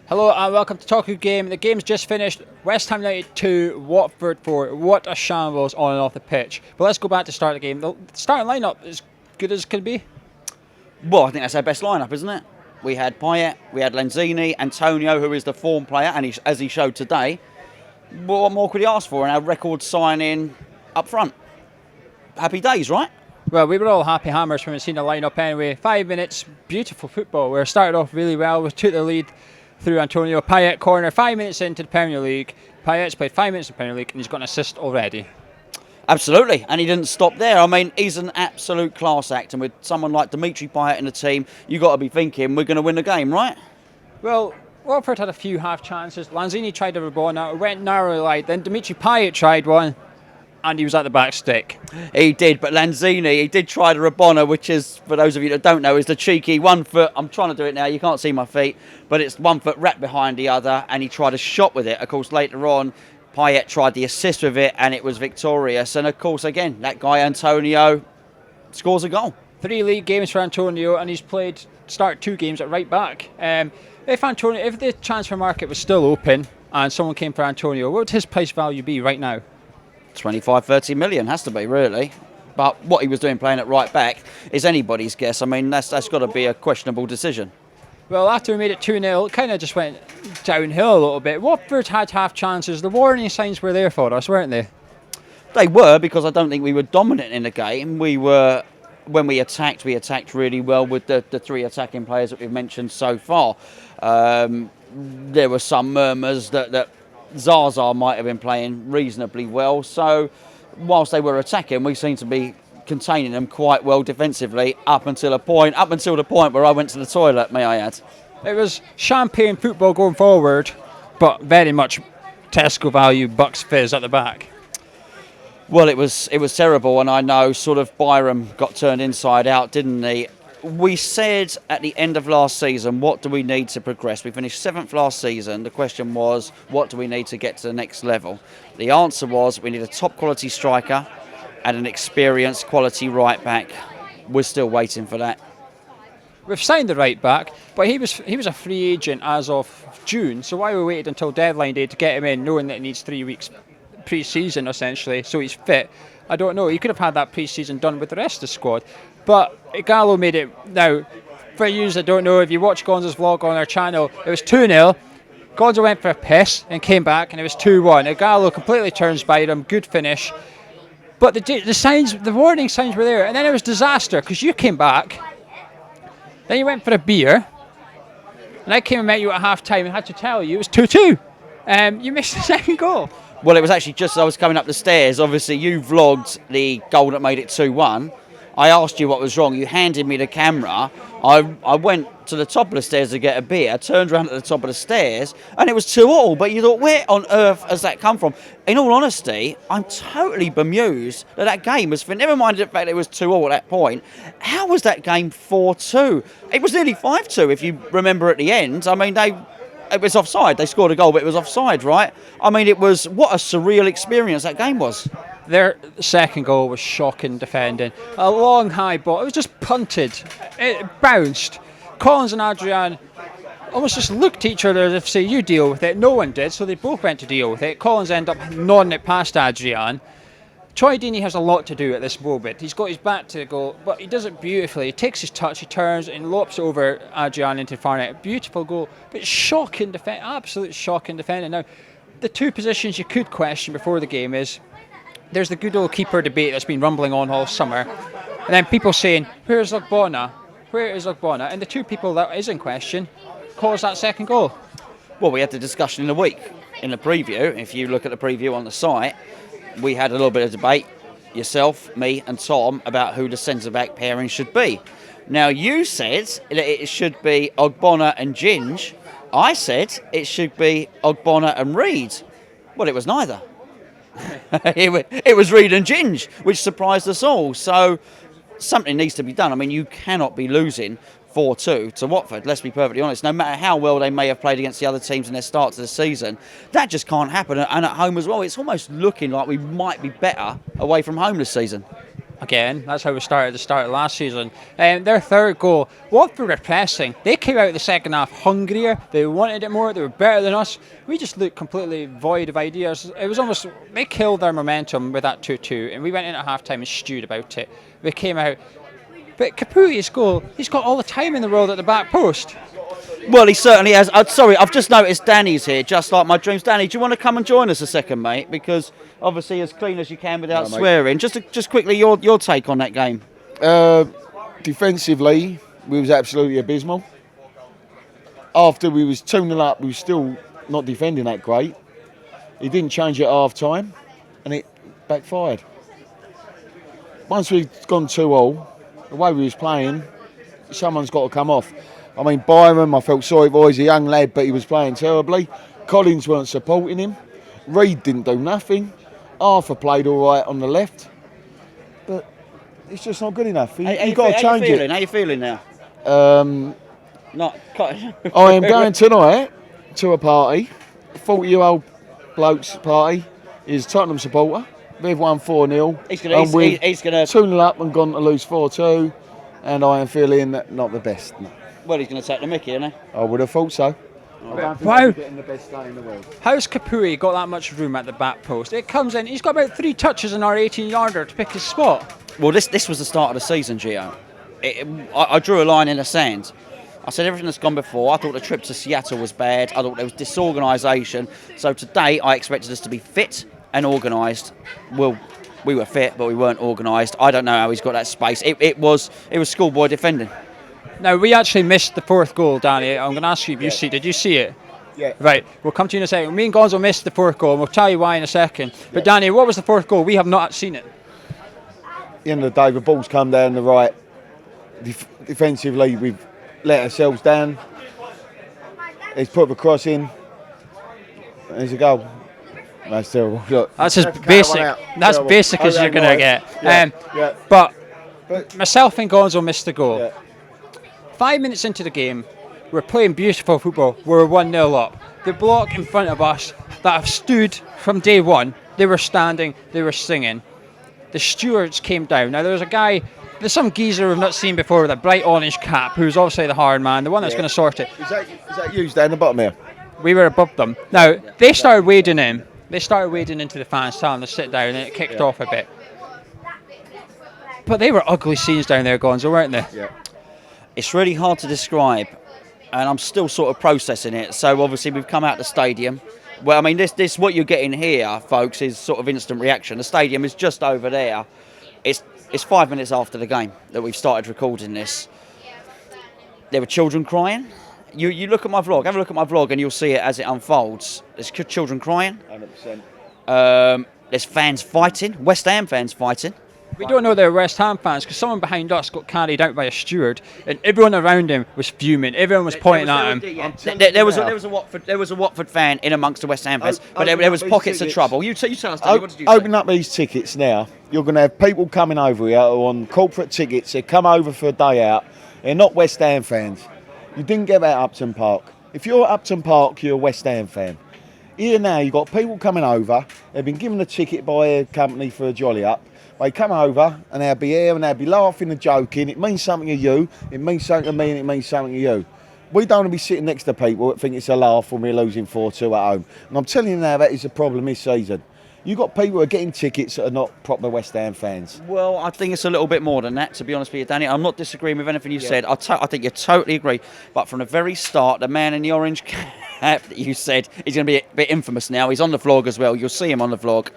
Hello and welcome to Talk Good Game. The game's just finished. West Ham United 2, Watford 4. What a shambles on and off the pitch. But let's go back to start the game. The starting lineup is good as can be. Well, I think that's our best lineup, isn't it? We had Payet, we had Lanzini, Antonio, who is the form player, and as he showed today. What more could he ask for? And our record signing up front. Happy days, right? Well, we were all happy hammers when we seen the lineup anyway. 5 minutes, beautiful football. We started off really well. We took the lead through Antonio. Payet corner, 5 minutes into the Premier League. Payet's played 5 minutes in the Premier League and he's got an assist already. Absolutely, and he didn't stop there. I mean, he's an absolute class act, and with someone like Dimitri Payet in the team, you've got to be thinking we're going to win the game, right? Well, Watford had a few half chances. Lanzini tried a rabona, it went narrowly wide. Then Dimitri Payet tried one, and he was at the back stick. He did, but Lanzini, he did try the rabona, which is, for those of you that don't know, is the cheeky 1 foot. I'm trying to do it now, you can't see my feet, but it's 1 foot wrapped behind the other, and he tried a shot with it. Of course, later on, Payet tried the assist with it, and it was victorious. And of course, again, that guy Antonio scores a goal. 3 league games for Antonio, and he's started 2 games at right back. If the transfer market was still open and someone came for Antonio, what would his price value be right now? 25-30 million has to be, really. But what he was doing playing at right back is anybody's guess. I mean, that's got to be a questionable decision. Well, after we made it 2-0, it kind of just went downhill a little bit. Watford had half chances. The warning signs were there for us, weren't they? They were, because I don't think we were dominant in the game. When we attacked really well with the 3 attacking players that we've mentioned so far. There were some murmurs that Zaza might have been playing reasonably well. So whilst they were attacking, we seemed to be containing them quite well defensively up until the point where I went to the toilet, may I add. It was champagne football going forward, but very much Tesco value, Bucks fizz at the back. Well, it was terrible, and I know sort of Byram got turned inside out, didn't he? We said at the end of last season, what do we need to progress? We finished 7th last season. The question was, what do we need to get to the next level? The answer was, we need a top quality striker and an experienced quality right back. We're still waiting for that. We've signed the right back, but he was a free agent as of June, so why we waited until deadline day to get him in, knowing that he needs 3 weeks pre-season essentially, so he's fit? I don't know. He could have had that pre-season done with the rest of the squad, but Gallo made it. Now, for you that don't know, if you watch Gonzo's vlog on our channel, it was 2-0. Gonzo went for a piss and came back, and it was 2-1. Gallo completely turns by him. Good finish. But the warning signs were there, and then it was disaster because you came back, then you went for a beer, and I came and met you at half time and had to tell you it was 2-2. You missed the second goal. Well, it was actually just as I was coming up the stairs. Obviously, you vlogged the goal that made it 2-1. I asked you what was wrong. You handed me the camera. I went to the top of the stairs to get a beer, turned around at the top of the stairs, and it was 2-2. But you thought, where on earth has that come from? In all honesty, I'm totally bemused that game was finished. Never mind the fact that it was 2-2 at that point. How was that game 4-2? It was nearly 5-2 if you remember at the end. I mean, it was offside. They scored a goal, but it was offside, right? I mean, what a surreal experience that game was. Their second goal was shocking defending. A long high ball. It was just punted. It bounced. Collins and Adrian almost just looked at each other as if to say, you deal with it. No one did, so they both went to deal with it. Collins ended up nodding it past Adrian. Troy Deeney has a lot to do at this moment. He's got his back to the goal, but he does it beautifully. He takes his touch, he turns and lops over Adrian into the far net. Beautiful goal, but shocking defense, absolute shocking defending. Now, the 2 positions you could question before the game is, there's the good old keeper debate that's been rumbling on all summer, and then people saying, where's Ogbonna? Where is Ogbonna? And the 2 people that is in question caused that second goal. Well, we had the discussion in the week, in the preview. If you look at the preview on the site, we had a little bit of debate, yourself, me and Tom, about who the centre-back pairing should be. Now, you said that it should be Ogbonna and Ginge. I said it should be Ogbonna and Reed. Well, it was neither. It was Reed and Ginge, which surprised us all. So something needs to be done. I mean, you cannot be losing 4-2 to Watford, let's be perfectly honest. No matter how well they may have played against the other teams in their start to the season, that just can't happen. And at home as well, it's almost looking like we might be better away from home this season. again. That's how we started the start of last season. Their third goal, Watford were pressing. They came out the second half hungrier. They wanted it more. They were better than us. We just looked completely void of ideas. It was almost, they killed our momentum with that 2-2, and we went in at half time and stewed about it. We came out. But Caputi's goal, he's got all the time in the world at the back post. Well, he certainly has. Sorry, I've just noticed Danny's here, just like my dreams. Danny, do you want to come and join us a second, mate? Because obviously, as clean as you can without swearing. Just quickly, your take on that game. Defensively, we was absolutely abysmal. After we was 2-0 up, we was still not defending that great. He didn't change it at half time, and it backfired. Once we'd gone 2-2, the way we was playing, someone's got to come off. I mean, Byram, I felt sorry for. He's a young lad, but he was playing terribly. Collins weren't supporting him. Reed didn't do nothing. Arthur played all right on the left, but it's just not good enough. You've got to change it. How you feeling now? Not. I am going tonight to a party, a 40-year-old bloke's party. He's a Tottenham supporter. They've won 4-0. He's going to 2-0 up and gone to lose 4-2, and I am feeling not the best. No. Well, he's going to take the mickey, isn't he? I would have thought so. Wow. Getting the best day in the world. How's Caputi got that much room at the back post? It comes in, he's got about 3 touches in our 18-yarder to pick his spot. Well, this was the start of the season, Geo. I drew a line in the sand. I said everything that's gone before. I thought the trip to Seattle was bad. I thought there was disorganisation. So today I expected us to be fit and organised. Well, we were fit, but we weren't organised. I don't know how he's got that space. It was schoolboy defending. Now, we actually missed the 4th goal, Danny. I'm going to ask you if you see. Did you see it? Yeah. Right, we'll come to you in a second. Me and Gonzo missed the 4th goal, and we'll tell you why in a second. But Danny, what was the 4th goal? We have not seen it. At the end of the day, the ball's come down the right. Defensively, we've let ourselves down. He's put the cross in. There's a goal. That's terrible. Look, that's as basic. That's terrible. Basic as you're going to get. Yeah. But myself and Gonzo missed the goal. Yeah. 5 minutes into the game, we're playing beautiful football. We're 1-0 up. The block in front of us that have stood from day one, they were standing, they were singing. The stewards came down. Now, there's some geezer we've not seen before with a bright orange cap, who's obviously the hard man, the one that's going to sort it. Is that you down the bottom here? We were above them. Now, they started wading in. They started wading into the fans, telling them to sit down, and it kicked off a bit. But they were ugly scenes down there, Gonzo, weren't they? Yeah. It's really hard to describe, and I'm still sort of processing it. So obviously we've come out the stadium. Well, I mean, this what you're getting here, folks, is sort of instant reaction. The stadium is just over there. It's 5 minutes after the game that we've started recording this. There were children crying. You look at my vlog, have a look at my vlog, and you'll see it as it unfolds. There's children crying. 100%. There's fans fighting, West Ham fans fighting. We don't know they're West Ham fans because someone behind us got carried out by a steward, and everyone around him was fuming. Everyone was pointing at him. There was a Watford fan in amongst the West Ham fans, but there was pockets of trouble. You tell us, Danny, what did you say? Open up these tickets now. You're going to have people coming over here on corporate tickets. They come over for a day out. They're not West Ham fans. You didn't get that at Upton Park. If you're at Upton Park, you're a West Ham fan. Here now, you've got people coming over. They've been given a ticket by a company for a jolly up. They come over and they'll be here and they'll be laughing and joking. It means something to you, it means something to me, and it means something to you. We don't want to be sitting next to people that think it's a laugh when we're losing 4-2 at home. And I'm telling you now, that is a problem this season. You've got people who are getting tickets that are not proper West Ham fans. Well, I think it's a little bit more than that, to be honest with you, Danny. I'm not disagreeing with anything you said. I think you totally agree. But from the very start, the man in the orange cap that you said is going to be a bit infamous now. He's on the vlog as well. You'll see him on the vlog.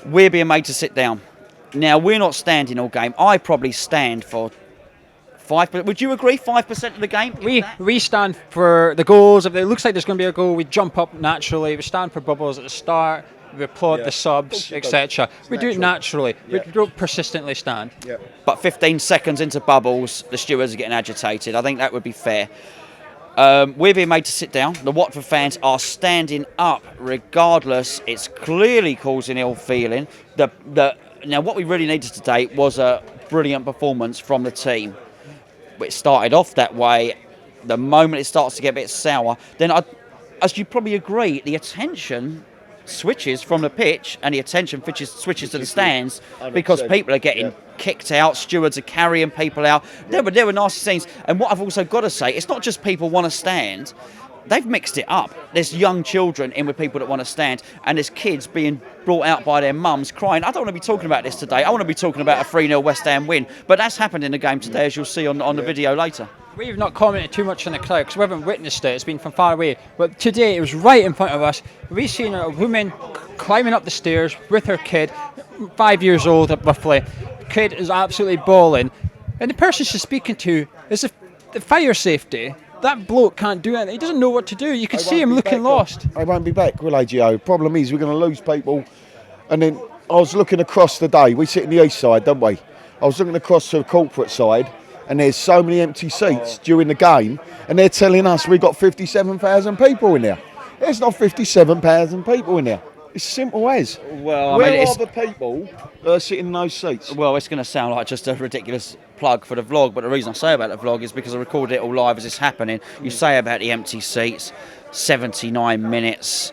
We're being made to sit down. Now, we're not standing all game. I probably stand for 5%. Would you agree? 5% of the game? We stand for the goals. If it looks like there's going to be a goal, we jump up naturally. We stand for bubbles at the start. We applaud the subs, etc. We do it naturally. We don't persistently stand. Yeah. But 15 seconds into bubbles, the stewards are getting agitated. I think that would be fair. We're being made to sit down. The Watford fans are standing up regardless. It's clearly causing ill feeling. Now, what we really needed today was a brilliant performance from the team. It started off that way. The moment it starts to get a bit sour, then as you probably agree, the attention switches from the pitch and the attention switches to the stands 100%. because people are getting kicked out, stewards are carrying people out. There were nasty scenes. And what I've also got to say, it's not just people want to stand. They've mixed it up. There's young children in with people that want to stand, and there's kids being brought out by their mums crying. I don't want to be talking about this today. I want to be talking about a 3-0 West Ham win. But that's happened in the game today, as you'll see on the video later. We've not commented too much on the crowd because we haven't witnessed it. It's been from far away. But today it was right in front of us. We've seen a woman climbing up the stairs with her kid, 5 years old roughly. The kid is absolutely bawling. And the person she's speaking to is the fire safety. That bloke can't do anything. He doesn't know what to do. You can see him looking lost. They won't be back, will they, Geo? Problem is, we're going to lose people. And then I was looking across the day. We sit in the east side, don't we? I was looking across to the corporate side, and there's so many empty seats during the game, and they're telling us we've got 57,000 people in there. There's not 57,000 people in there. It's simple as. Well, Where are the people that are sitting in those seats? Well, it's going to sound like just a ridiculous plug for the vlog, but the reason I say about the vlog is because I recorded it all live as it's happening. You say about the empty seats, 79 minutes,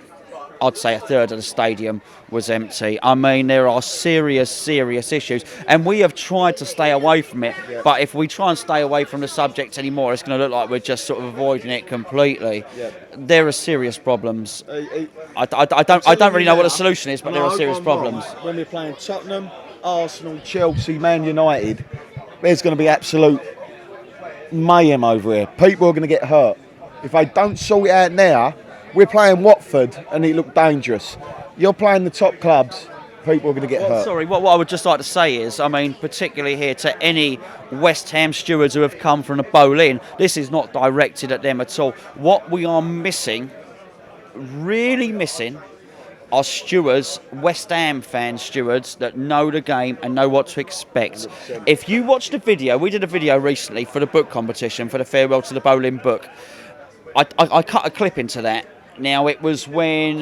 I'd say a third of the stadium was empty. I mean, there are serious issues, and we have tried to stay away from it, but if we try and stay away from the subject anymore, it's going to look like we're just sort of avoiding it completely. There are serious problems. I don't really know what the solution is, but there are serious problems. When we're playing Tottenham, Arsenal, Chelsea, Man United, there's going to be absolute mayhem over here. People are going to get hurt. If they don't sort it out now, we're playing Watford and it looked dangerous. You're playing the top clubs, people are going to get hurt. Sorry, what I would just like to say is, I mean, particularly here to any West Ham stewards who have come from the Boleyn, this is not directed at them at all. What we are missing, really missing, are stewards, West Ham fan stewards that know the game and know what to expect. 100%. If you watch the video, we did a video recently for the book competition, for the Farewell to the Boleyn book. I cut a clip into that. Now it was when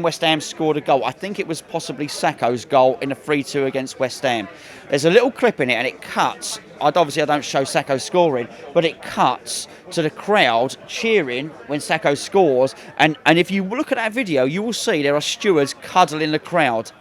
West Ham scored a goal. I think it was possibly Sacco's goal in a 3-2 against West Ham. There's a little clip in it, and it cuts. I don't show Sacco scoring, but it cuts to the crowd cheering when Sacco scores. And if you look at that video, you will see there are stewards cuddling the crowd,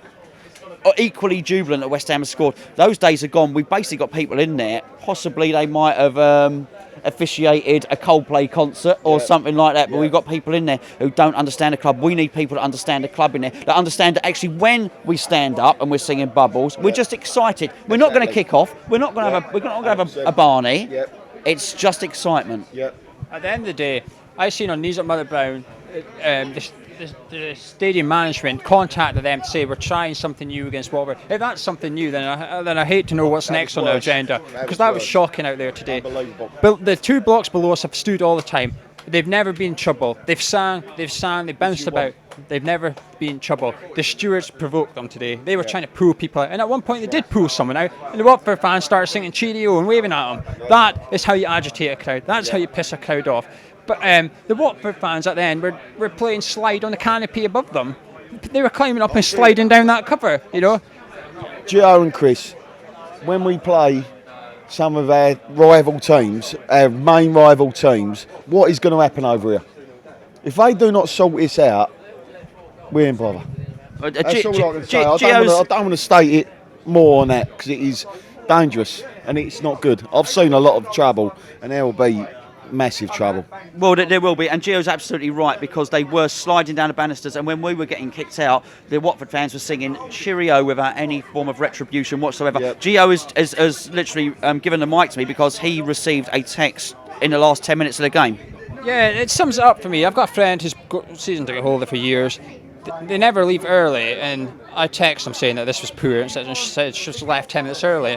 equally jubilant that West Ham has scored. Those days are gone. We've basically got people in there. Possibly they might have officiated a Coldplay concert or something like that, but we've got people in there who don't understand the club. We need people that understand the club in there, that understand that actually when we stand up and we're singing Bubbles, we're just excited. We're not going to kick off. We're not going to have a Barney. It's just excitement. At the end of the day, I seen on News at Mother Brown, the stadium management contacted them to say we're trying something new against Watford. If that's something new, then I hate to know what's next on the agenda, because that was shocking out there today. But the two blocks below us have stood all the time. They've never been in trouble. They've sang, they bounced about. They've never been in trouble. The stewards provoked them today. They were trying to pull people out, and at one point they did pull someone out, and the Watford fans started singing Cheerio and waving at them. That is how you agitate a crowd. That's how you piss a crowd off. But the Watford fans at the end were playing slide on the canopy above them. They were climbing up and sliding down that cover, you know. Geo and Chris, when we play some of our rival teams, our main rival teams, what is going to happen over here? If they do not sort this out, we're in bother. That's all I can say. I don't want to state it more on that, because it is dangerous and it's not good. I've seen a lot of trouble, and there will be massive trouble. Well, there will be, and Gio's absolutely right, because they were sliding down the banisters, and when we were getting kicked out, the Watford fans were singing Cheerio without any form of retribution whatsoever. Gio has literally given the mic to me because he received a text in the last 10 minutes of the game. Yeah, it sums it up for me. I've got a friend who's got season ticket holder for years. They never leave early, and I text them saying that this was poor, and she said she just left 10 minutes early.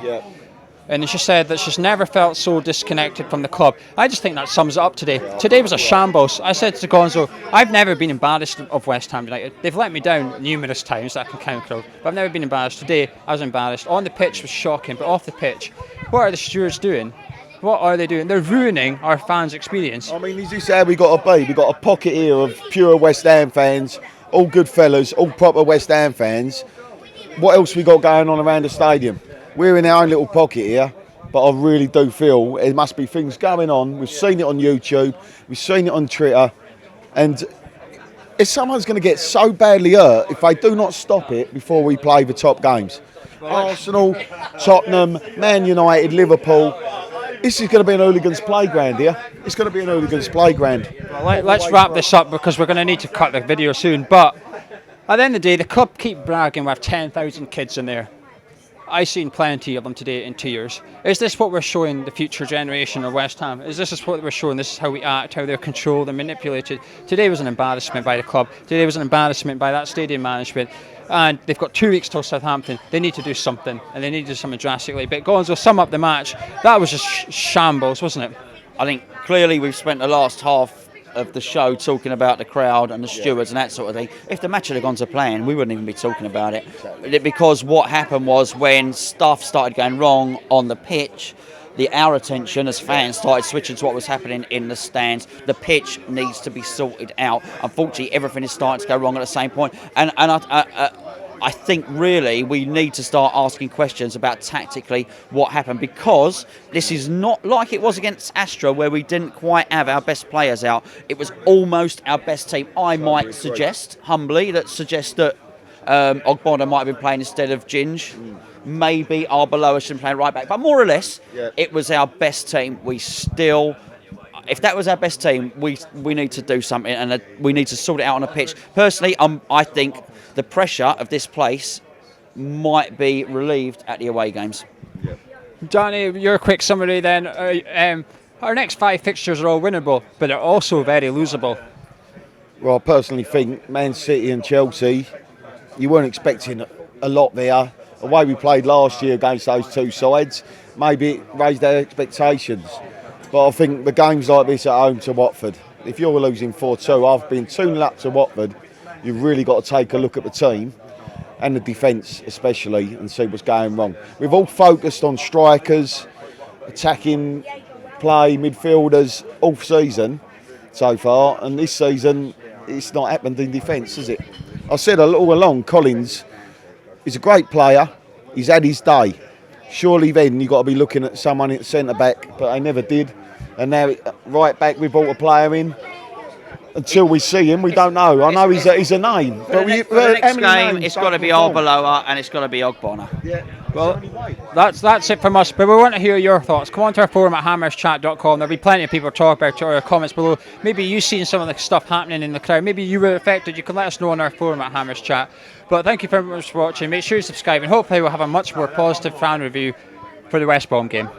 And she said that she's never felt so disconnected from the club. I just think that sums it up today. Today was a shambles. I said to Gonzo, I've never been embarrassed of West Ham United. They've let me down numerous times that I can count, but I've never been embarrassed. Today, I was embarrassed. On the pitch was shocking, but off the pitch, what are the stewards doing? What are they doing? They're ruining our fans' experience. I mean, is this how we got to be? We've got a pocket here of pure West Ham fans, all good fellas, all proper West Ham fans. What else we got going on around the stadium? We're in our own little pocket here, but I really do feel there must be things going on. We've seen it on YouTube, we've seen it on Twitter, and if someone's going to get so badly hurt if they do not stop it before we play the top games. Arsenal, Tottenham, Man United, Liverpool. This is going to be an hooligans' playground here. It's going to be an hooligans' playground. Well, let's wrap this up because we're going to need to cut the video soon. But at the end of the day, the club keep bragging we have 10,000 kids in there. I've seen plenty of them today in tears. Is this what we're showing the future generation of West Ham? Is this what we're showing? This is how we act, how they're controlled and manipulated. Today was an embarrassment by the club. Today was an embarrassment by that stadium management. And they've got 2 weeks till Southampton. They need to do something, and they need to do something drastically. But Gonzo, sum up the match. That was just shambles, wasn't it? I think clearly we've spent the last half of the show talking about the crowd and the stewards and that sort of thing. If the match had gone to plan, we wouldn't even be talking about it. Because what happened was when stuff started going wrong on the pitch, our attention as fans started switching to what was happening in the stands. The pitch needs to be sorted out. Unfortunately, everything is starting to go wrong at the same point. And I think really we need to start asking questions about tactically what happened, because this is not like it was against Astra where we didn't quite have our best players out. It was almost our best team. I might suggest, humbly, that Ogbonna might have been playing instead of Ginge. Maybe Arbeloa should play right back. But more or less, it was our best team. If that was our best team, we need to do something, and we need to sort it out on a pitch. Personally, I think the pressure of this place might be relieved at the away games. Johnny, your quick summary then. Our next 5 fixtures are all winnable, but they're also very losable. Well, I personally think Man City and Chelsea, you weren't expecting a lot there. The way we played last year against those two sides, maybe it raised our expectations. But I think the games like this at home to Watford, if you're losing 4-2, I've been 2-0 up to Watford, you've really got to take a look at the team and the defence especially and see what's going wrong. We've all focused on strikers, attacking play, midfielders all season so far, and this season it's not happened in defence, is it? I said all along, Collins is a great player, he's had his day. Surely then you've got to be looking at someone at centre-back, but they never did. And now right back we brought a player in. Until we see him, we don't know. I know he's a name. For the next game, it's got to be Arbeloa and it's got to be Ogbonna. Yeah. Well, that's it from us, but we want to hear your thoughts. Come on to our forum at hammerschat.com. There'll be plenty of people talk about your comments below. Maybe you've seen some of the stuff happening in the crowd. Maybe you were affected. You can let us know on our forum at hammerschat. But thank you very much for watching. Make sure you subscribe, and hopefully we'll have a much more positive fan review for the West Brom game.